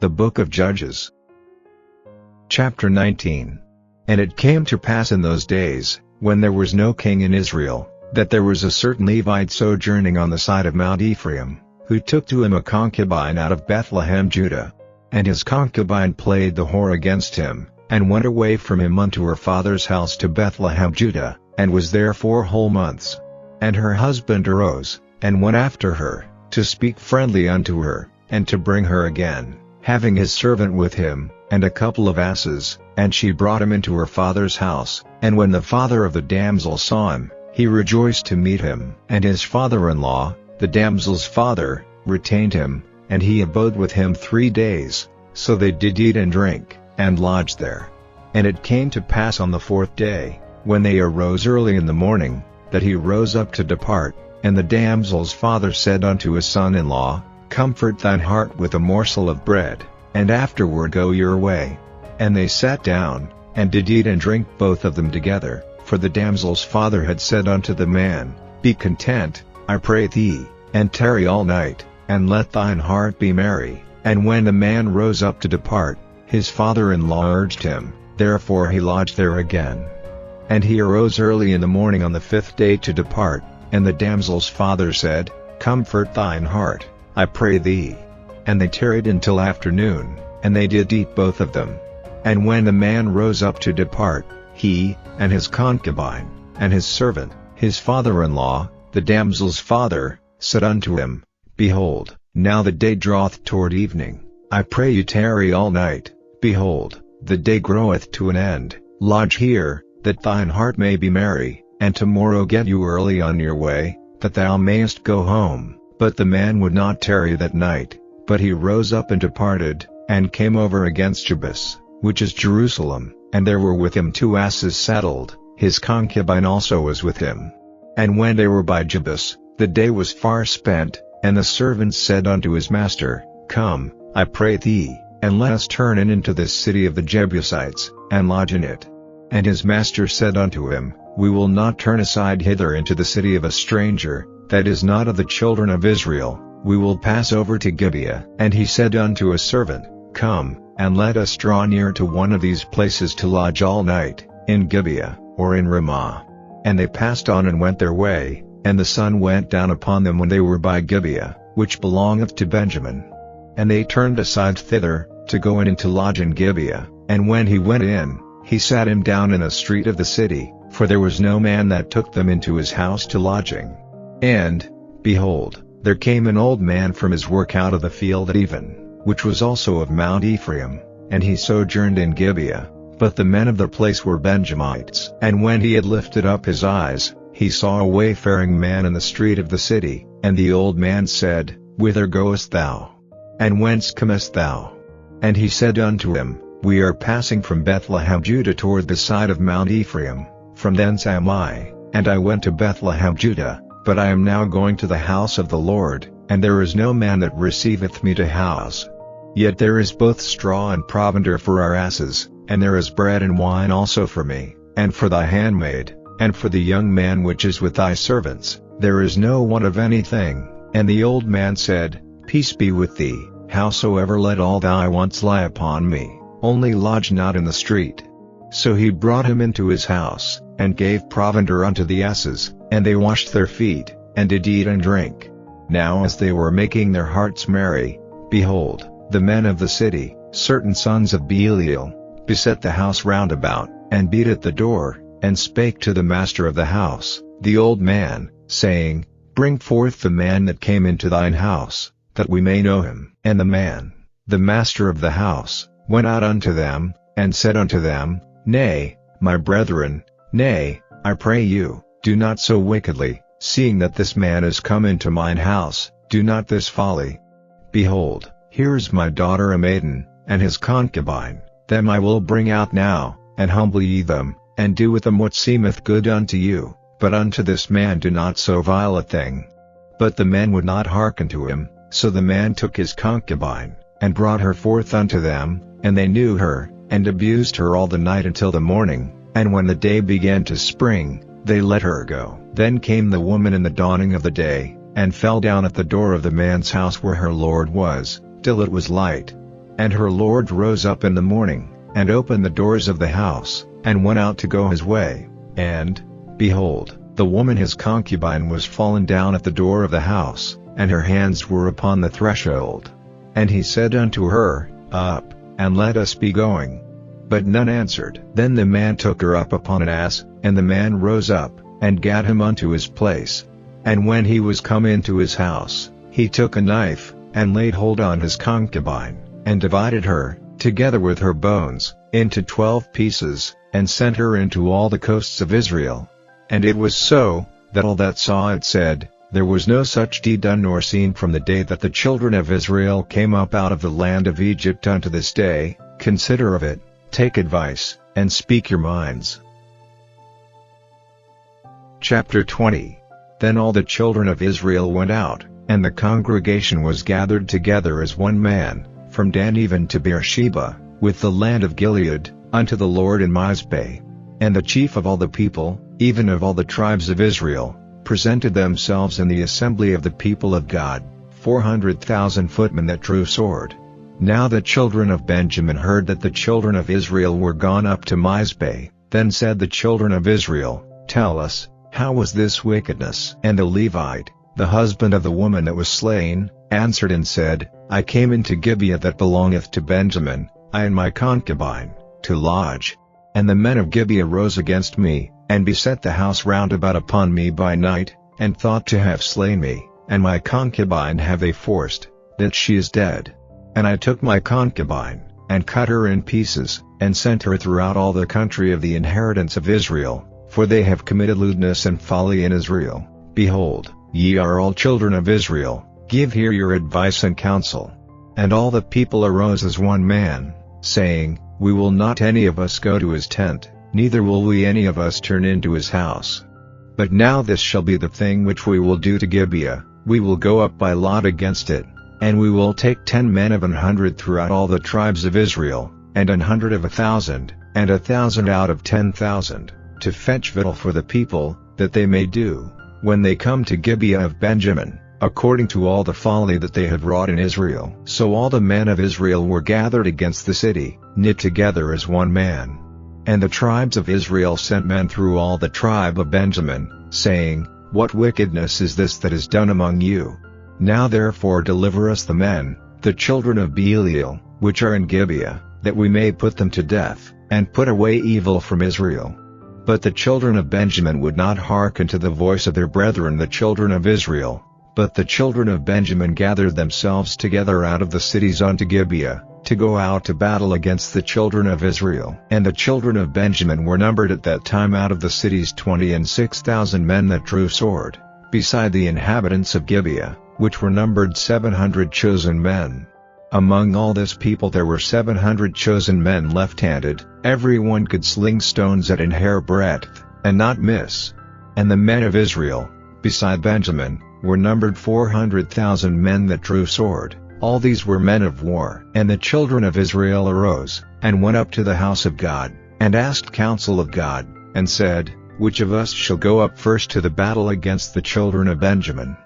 The Book of Judges. Chapter 19. And it came to pass in those days, when there was no king in Israel, that there was a certain Levite sojourning on the side of Mount Ephraim, who took to him a concubine out of Bethlehem Judah. And his concubine played the whore against him, and went away from him unto her father's house to Bethlehem Judah, and was there 4 whole months. And her husband arose, and went after her, to speak friendly unto her, and to bring her again, having his servant with him, and a couple of asses, and she brought him into her father's house. And when the father of the damsel saw him, he rejoiced to meet him. And his father-in-law, the damsel's father, retained him, and he abode with him 3 days, so they did eat and drink, and lodged there. And it came to pass on the 4th day, when they arose early in the morning, that he rose up to depart, and the damsel's father said unto his son-in-law, Comfort thine heart with a morsel of bread, and afterward go your way. And they sat down, and did eat and drink both of them together, for the damsel's father had said unto the man, Be content, I pray thee, and tarry all night, and let thine heart be merry. And when the man rose up to depart, his father-in-law urged him, therefore he lodged there again. And he arose early in the morning on the 5th day to depart, and the damsel's father said, Comfort thine heart, I pray thee. And they tarried until afternoon, and they did eat both of them. And when the man rose up to depart, he, and his concubine, and his servant, his father-in-law, the damsel's father, said unto him, Behold, now the day draweth toward evening, I pray you tarry all night. Behold, the day groweth to an end, lodge here, that thine heart may be merry, and tomorrow get you early on your way, that thou mayest go home. But the man would not tarry that night, but he rose up and departed, and came over against Jebus, which is Jerusalem, and there were with him 2 asses saddled, his concubine also was with him. And when they were by Jebus, the day was far spent, and the servant said unto his master, Come, I pray thee, and let us turn in into this city of the Jebusites, and lodge in it. And his master said unto him, We will not turn aside hither into the city of a stranger, that is not of the children of Israel, we will pass over to Gibeah. And he said unto his servant, Come, and let us draw near to one of these places to lodge all night, in Gibeah, or in Ramah. And they passed on and went their way, and the sun went down upon them when they were by Gibeah, which belongeth to Benjamin. And they turned aside thither, to go in and to lodge in Gibeah. And when he went in, he sat him down in a street of the city, for there was no man that took them into his house to lodging. And, behold, there came an old man from his work out of the field at even, which was also of Mount Ephraim, and he sojourned in Gibeah, but the men of the place were Benjamites. And when he had lifted up his eyes, he saw a wayfaring man in the street of the city, and the old man said, Whither goest thou? And whence comest thou? And he said unto him, We are passing from Bethlehem Judah toward the side of Mount Ephraim, from thence am I, and I went to Bethlehem Judah, but I am now going to the house of the Lord, and there is no man that receiveth me to house. Yet there is both straw and provender for our asses, and there is bread and wine also for me, and for thy handmaid, and for the young man which is with thy servants, there is no want of anything. And the old man said, Peace be with thee, howsoever let all thy wants lie upon me, only lodge not in the street. So he brought him into his house, and gave provender unto the asses, and they washed their feet, and did eat and drink. Now as they were making their hearts merry, behold, the men of the city, certain sons of Belial, beset the house round about, and beat at the door, and spake to the master of the house, the old man, saying, Bring forth the man that came into thine house, that we may know him. And the man, the master of the house, went out unto them, and said unto them, Nay, my brethren, nay, I pray you, do not so wickedly, seeing that this man is come into mine house, do not this folly. Behold, here is my daughter a maiden, and his concubine, them I will bring out now, and humble ye them, and do with them what seemeth good unto you, but unto this man do not so vile a thing. But the men would not hearken to him, so the man took his concubine, and brought her forth unto them, and they knew her, and abused her all the night until the morning, and when the day began to spring, they let her go. Then came the woman in the dawning of the day, and fell down at the door of the man's house where her lord was, till it was light. And her lord rose up in the morning, and opened the doors of the house, and went out to go his way. And, behold, the woman his concubine was fallen down at the door of the house, and her hands were upon the threshold. And he said unto her, Up, and let us be going. But none answered. Then the man took her up upon an ass, and the man rose up, and gat him unto his place. And when he was come into his house, he took a knife, and laid hold on his concubine, and divided her, together with her bones, into 12 pieces, and sent her into all the coasts of Israel. And it was so, that all that saw it said, There was no such deed done nor seen from the day that the children of Israel came up out of the land of Egypt unto this day. Consider of it, take advice, and speak your minds. Chapter 20. Then all the children of Israel went out, and the congregation was gathered together as one man, from Dan even to Beersheba, with the land of Gilead, unto the Lord in Mizpeh. And the chief of all the people, even of all the tribes of Israel, presented themselves in the assembly of the people of God, 400,000 footmen that drew sword. Now the children of Benjamin heard that the children of Israel were gone up to Mizpeh. Then said the children of Israel, Tell us, how was this wickedness? And the Levite, the husband of the woman that was slain, answered and said, I came into Gibeah that belongeth to Benjamin, I and my concubine, to lodge. And the men of Gibeah rose against me, and beset the house round about upon me by night, and thought to have slain me, and my concubine have they forced, that she is dead. And I took my concubine, and cut her in pieces, and sent her throughout all the country of the inheritance of Israel, for they have committed lewdness and folly in Israel. Behold, ye are all children of Israel, give here your advice and counsel. And all the people arose as one man, saying, We will not any of us go to his tent, neither will we any of us turn into his house. But now this shall be the thing which we will do to Gibeah, we will go up by lot against it, and we will take 10 men of 100 throughout all the tribes of Israel, and 100 of 1,000, and 1,000 out of 10,000, to fetch victual for the people, that they may do, when they come to Gibeah of Benjamin, according to all the folly that they have wrought in Israel. So all the men of Israel were gathered against the city, knit together as one man. And the tribes of Israel sent men through all the tribe of Benjamin, saying, What wickedness is this that is done among you? Now therefore deliver us the men, the children of Belial, which are in Gibeah, that we may put them to death, and put away evil from Israel. But the children of Benjamin would not hearken to the voice of their brethren the children of Israel. But the children of Benjamin gathered themselves together out of the cities unto Gibeah, to go out to battle against the children of Israel. And the children of Benjamin were numbered at that time out of the cities 26,000 men that drew sword, beside the inhabitants of Gibeah, which were numbered 700 chosen men. Among all this people there were 700 chosen men left-handed, every one could sling stones at an hair breadth, and not miss. And the men of Israel, beside Benjamin, were numbered 400,000 men that drew sword, all these were men of war. And the children of Israel arose, and went up to the house of God, and asked counsel of God, and said, Which of us shall go up first to the battle against the children of Benjamin?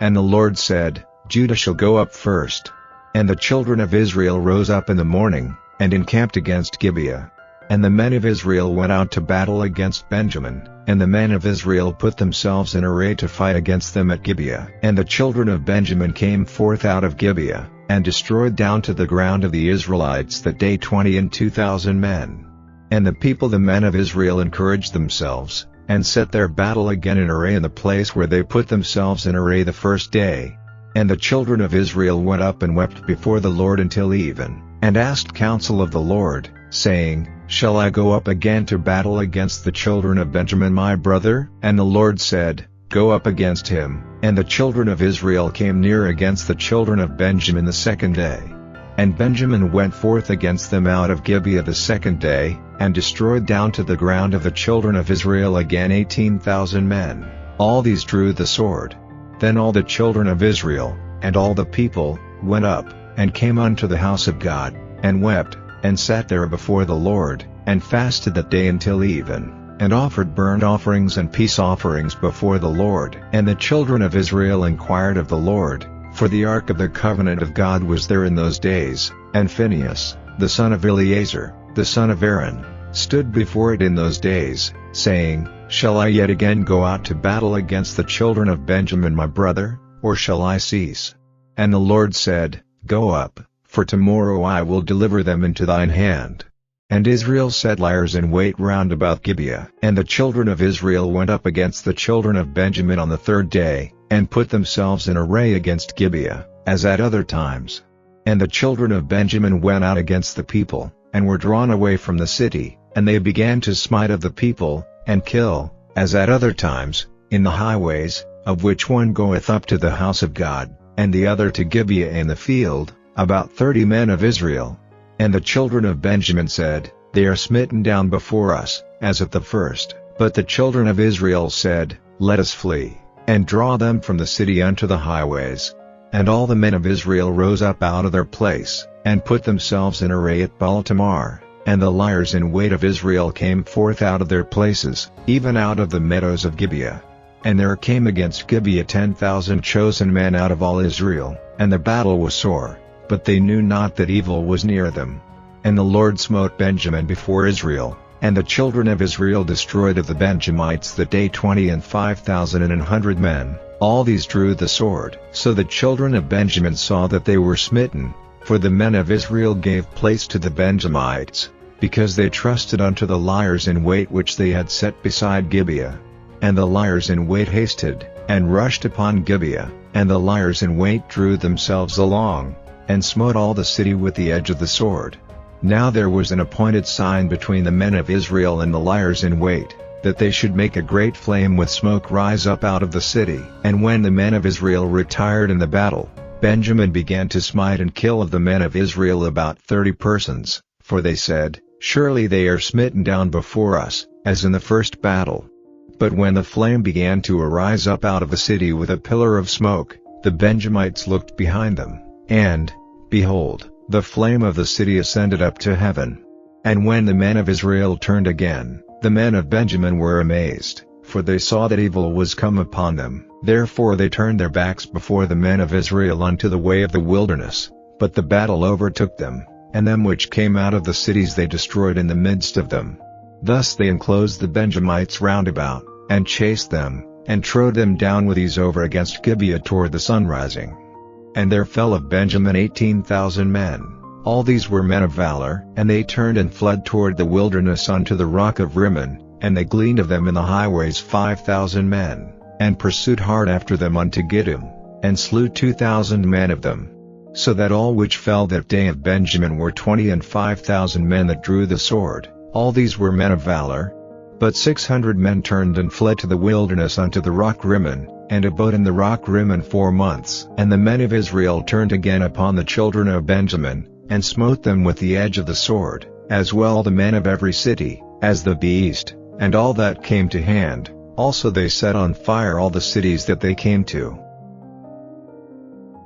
And the Lord said, Judah shall go up first. And the children of Israel rose up in the morning, and encamped against Gibeah. And the men of Israel went out to battle against Benjamin, and the men of Israel put themselves in array to fight against them at Gibeah. And the children of Benjamin came forth out of Gibeah, and destroyed down to the ground of the Israelites that day 22,000 men. And the people the men of Israel encouraged themselves, and set their battle again in array in the place where they put themselves in array the first day. And the children of Israel went up and wept before the Lord until even, and asked counsel of the Lord, saying, Shall I go up again to battle against the children of Benjamin my brother? And the Lord said, Go up against him. And the children of Israel came near against the children of Benjamin the second day. And Benjamin went forth against them out of Gibeah the second day, and destroyed down to the ground of the children of Israel again 18,000 men. All these drew the sword. Then all the children of Israel, and all the people, went up, and came unto the house of God, and wept, and sat there before the Lord, and fasted that day until even, and offered burnt offerings and peace offerings before the Lord. And the children of Israel inquired of the Lord, For the ark of the covenant of God was there in those days, and Phinehas, the son of Eleazar, the son of Aaron, stood before it in those days, saying, Shall I yet again go out to battle against the children of Benjamin my brother, or shall I cease? And the Lord said, Go up, for tomorrow I will deliver them into thine hand. And Israel set liers in wait round about Gibeah. And the children of Israel went up against the children of Benjamin on the third day, and put themselves in array against Gibeah, as at other times. And the children of Benjamin went out against the people, and were drawn away from the city, and they began to smite of the people, and kill, as at other times, in the highways, of which one goeth up to the house of God, and the other to Gibeah in the field, about 30 men of Israel. And the children of Benjamin said, They are smitten down before us, as at the first. But the children of Israel said, Let us flee, and draw them from the city unto the highways. And all the men of Israel rose up out of their place, and put themselves in array at Baal-tamar. And the liers in wait of Israel came forth out of their places, even out of the meadows of Gibeah. And there came against Gibeah 10,000 chosen men out of all Israel, and the battle was sore, but they knew not that evil was near them. And the Lord smote Benjamin before Israel, and the children of Israel destroyed of the Benjamites that day 25,100 men, all these drew the sword. So the children of Benjamin saw that they were smitten, for the men of Israel gave place to the Benjamites, because they trusted unto the liers in wait which they had set beside Gibeah. And the liers in wait hasted, and rushed upon Gibeah, and the liers in wait drew themselves along, and smote all the city with the edge of the sword. Now there was an appointed sign between the men of Israel and the liers in wait, that they should make a great flame with smoke rise up out of the city. And when the men of Israel retired in the battle, Benjamin began to smite and kill of the men of Israel about 30 persons, for they said, Surely they are smitten down before us, as in the first battle. But when the flame began to arise up out of the city with a pillar of smoke, the Benjamites looked behind them, and, behold, the flame of the city ascended up to heaven. And when the men of Israel turned again, the men of Benjamin were amazed, for they saw that evil was come upon them. Therefore they turned their backs before the men of Israel unto the way of the wilderness, but the battle overtook them, and them which came out of the cities they destroyed in the midst of them. Thus they enclosed the Benjamites round about, and chased them, and trode them down with ease over against Gibeah toward the sunrising. And there fell of Benjamin 18,000 men. All these were men of valor, and they turned and fled toward the wilderness unto the rock of Rimmon, and they gleaned of them in the highways 5,000 men, and pursued hard after them unto Gittim, and slew 2,000 men of them. So that all which fell that day of Benjamin were 25,000 men that drew the sword, all these were men of valor. But 600 men turned and fled to the wilderness unto the rock Rimmon, and abode in the rock Rimmon 4 months. And the men of Israel turned again upon the children of Benjamin, and smote them with the edge of the sword, as well the men of every city, as the beast, and all that came to hand. Also they set on fire all the cities that they came to.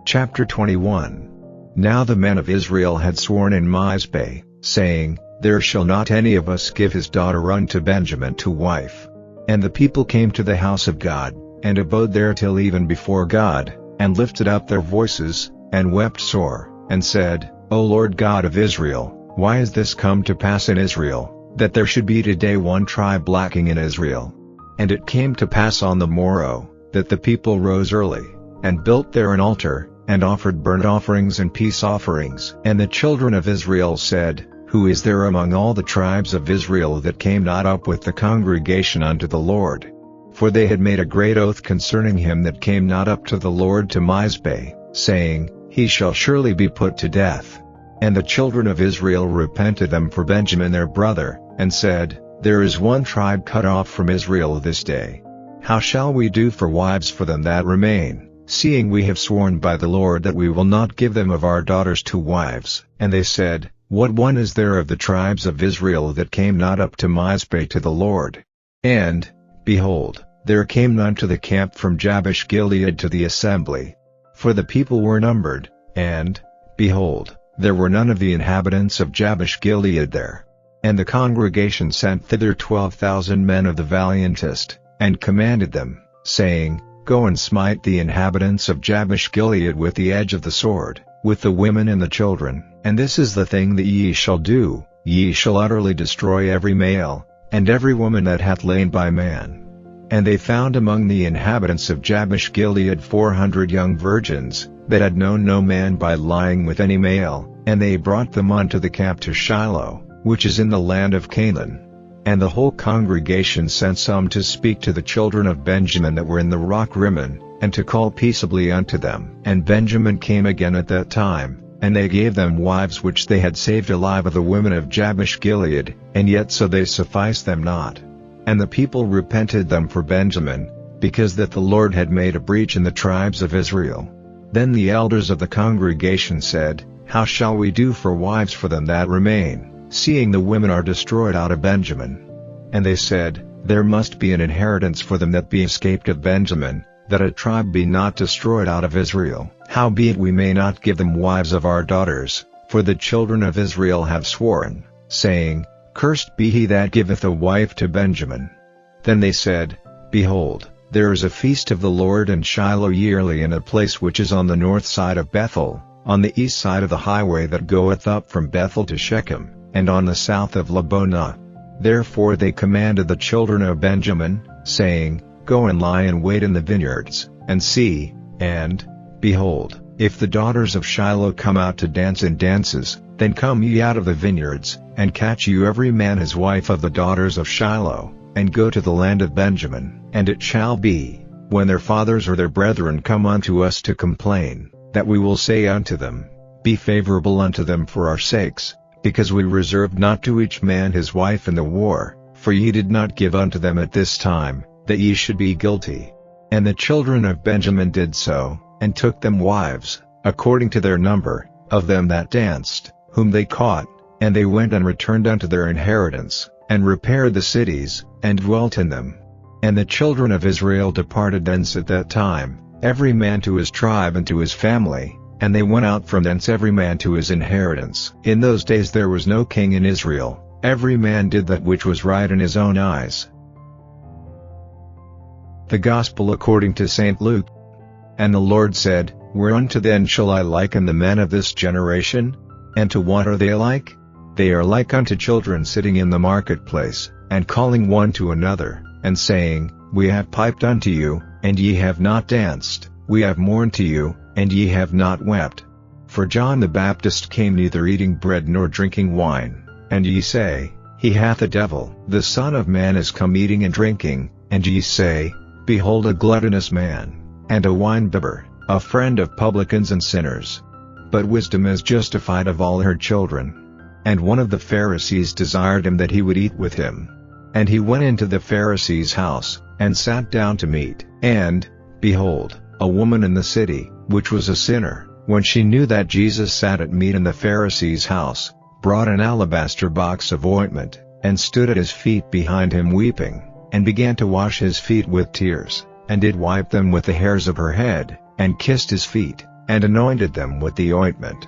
Chapter 21. Now the men of Israel had sworn in Mizpeh, saying, There shall not any of us give his daughter unto Benjamin to wife. And the people came to the house of God, and abode there till even before God, and lifted up their voices, and wept sore, and said, O Lord God of Israel, why is this come to pass in Israel, that there should be today one tribe lacking in Israel? And it came to pass on the morrow, that the people rose early, and built there an altar, and offered burnt offerings and peace offerings. And the children of Israel said, Who is there among all the tribes of Israel that came not up with the congregation unto the Lord? For they had made a great oath concerning him that came not up to the Lord to Mizpeh, saying, He shall surely be put to death. And the children of Israel repented them for Benjamin their brother, and said, There is one tribe cut off from Israel this day. How shall we do for wives for them that remain, seeing we have sworn by the Lord that we will not give them of our daughters to wives? And they said, What one is there of the tribes of Israel that came not up to Mizpeh to the Lord? And, behold, there came none to the camp from Jabesh Gilead to the assembly. For the people were numbered, and, behold, there were none of the inhabitants of Jabesh Gilead there. And the congregation sent thither 12,000 men of the valiantest, and commanded them, saying, Go and smite the inhabitants of Jabesh Gilead with the edge of the sword, with the women and the children. And this is the thing that ye shall do, ye shall utterly destroy every male, and every woman that hath lain by man. And they found among the inhabitants of Jabesh Gilead 400 young virgins, that had known no man by lying with any male, and they brought them unto the camp to Shiloh, which is in the land of Canaan. And the whole congregation sent some to speak to the children of Benjamin that were in the rock Rimmon, and to call peaceably unto them. And Benjamin came again at that time, and they gave them wives which they had saved alive of the women of Jabesh Gilead, and yet so they sufficed them not. And the people repented them for Benjamin, because that the Lord had made a breach in the tribes of Israel. Then the elders of the congregation said, How shall we do for wives for them that remain, seeing the women are destroyed out of Benjamin? And they said, There must be an inheritance for them that be escaped of Benjamin, that a tribe be not destroyed out of Israel. Howbeit we may not give them wives of our daughters, for the children of Israel have sworn, saying, Cursed be he that giveth a wife to Benjamin. Then they said, Behold, there is a feast of the Lord in Shiloh yearly in a place which is on the north side of Bethel, on the east side of the highway that goeth up from Bethel to Shechem, and on the south of Lebonah. Therefore they commanded the children of Benjamin, saying, Go and lie in wait in the vineyards, and see, and, behold, if the daughters of Shiloh come out to dance in dances, then come ye out of the vineyards, and catch you every man his wife of the daughters of Shiloh, and go to the land of Benjamin. And it shall be, when their fathers or their brethren come unto us to complain, that we will say unto them, Be favorable unto them for our sakes, because we reserved not to each man his wife in the war, for ye did not give unto them at this time, that ye should be guilty. And the children of Benjamin did so, and took them wives, according to their number, of them that danced, whom they caught, and they went and returned unto their inheritance, and repaired the cities, and dwelt in them. And the children of Israel departed thence at that time, every man to his tribe and to his family, and they went out from thence every man to his inheritance. In those days there was no king in Israel, every man did that which was right in his own eyes. The Gospel according to St. Luke. And the Lord said, Whereunto then shall I liken the men of this generation? And to what are they like? They are like unto children sitting in the marketplace, and calling one to another, and saying, We have piped unto you, and ye have not danced, we have mourned to you, and ye have not wept. For John the Baptist came neither eating bread nor drinking wine, and ye say, He hath a devil. The Son of Man is come eating and drinking, and ye say, Behold a gluttonous man, and a winebibber, a friend of publicans and sinners. But wisdom is justified of all her children. And one of the Pharisees desired him that he would eat with him. And he went into the Pharisee's house, and sat down to meat. And, behold, a woman in the city, which was a sinner, when she knew that Jesus sat at meat in the Pharisee's house, brought an alabaster box of ointment, and stood at his feet behind him weeping, and began to wash his feet with tears, and did wipe them with the hairs of her head, and kissed his feet, and anointed them with the ointment.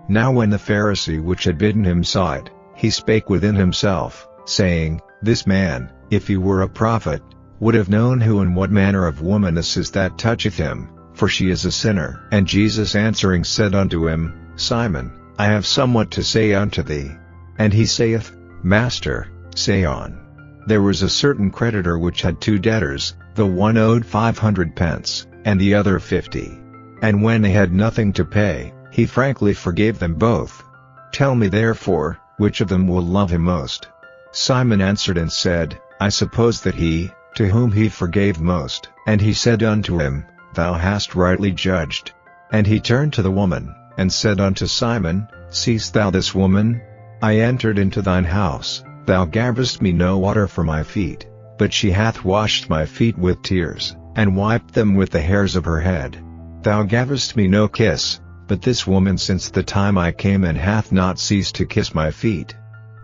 Now when the Pharisee which had bidden him saw it, he spake within himself, saying, This man, if he were a prophet, would have known who and what manner of woman this is that toucheth him, for she is a sinner. And Jesus answering said unto him, Simon, I have somewhat to say unto thee. And he saith, Master, say on. There was a certain creditor which had 2 debtors, the one owed 500 pence, and the other 50. And when they had nothing to pay, he frankly forgave them both. Tell me therefore, which of them will love him most? Simon answered and said, I suppose that he, to whom he forgave most. And he said unto him, Thou hast rightly judged. And he turned to the woman, and said unto Simon, Seest thou this woman? I entered into thine house, thou gavest me no water for my feet, but she hath washed my feet with tears, and wiped them with the hairs of her head. Thou gavest me no kiss, but this woman since the time I came in hath not ceased to kiss my feet.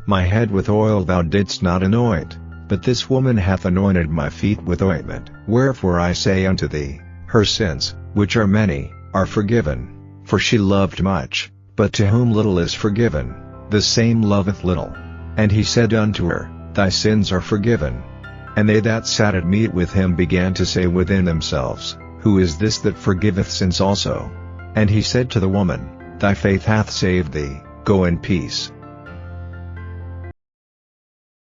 My head with oil thou didst not anoint, but this woman hath anointed my feet with ointment. Wherefore I say unto thee, her sins, which are many, are forgiven, for she loved much, but to whom little is forgiven, the same loveth little. And he said unto her, Thy sins are forgiven. And they that sat at meat with him began to say within themselves, Who is this that forgiveth sins also? And he said to the woman, Thy faith hath saved thee, go in peace.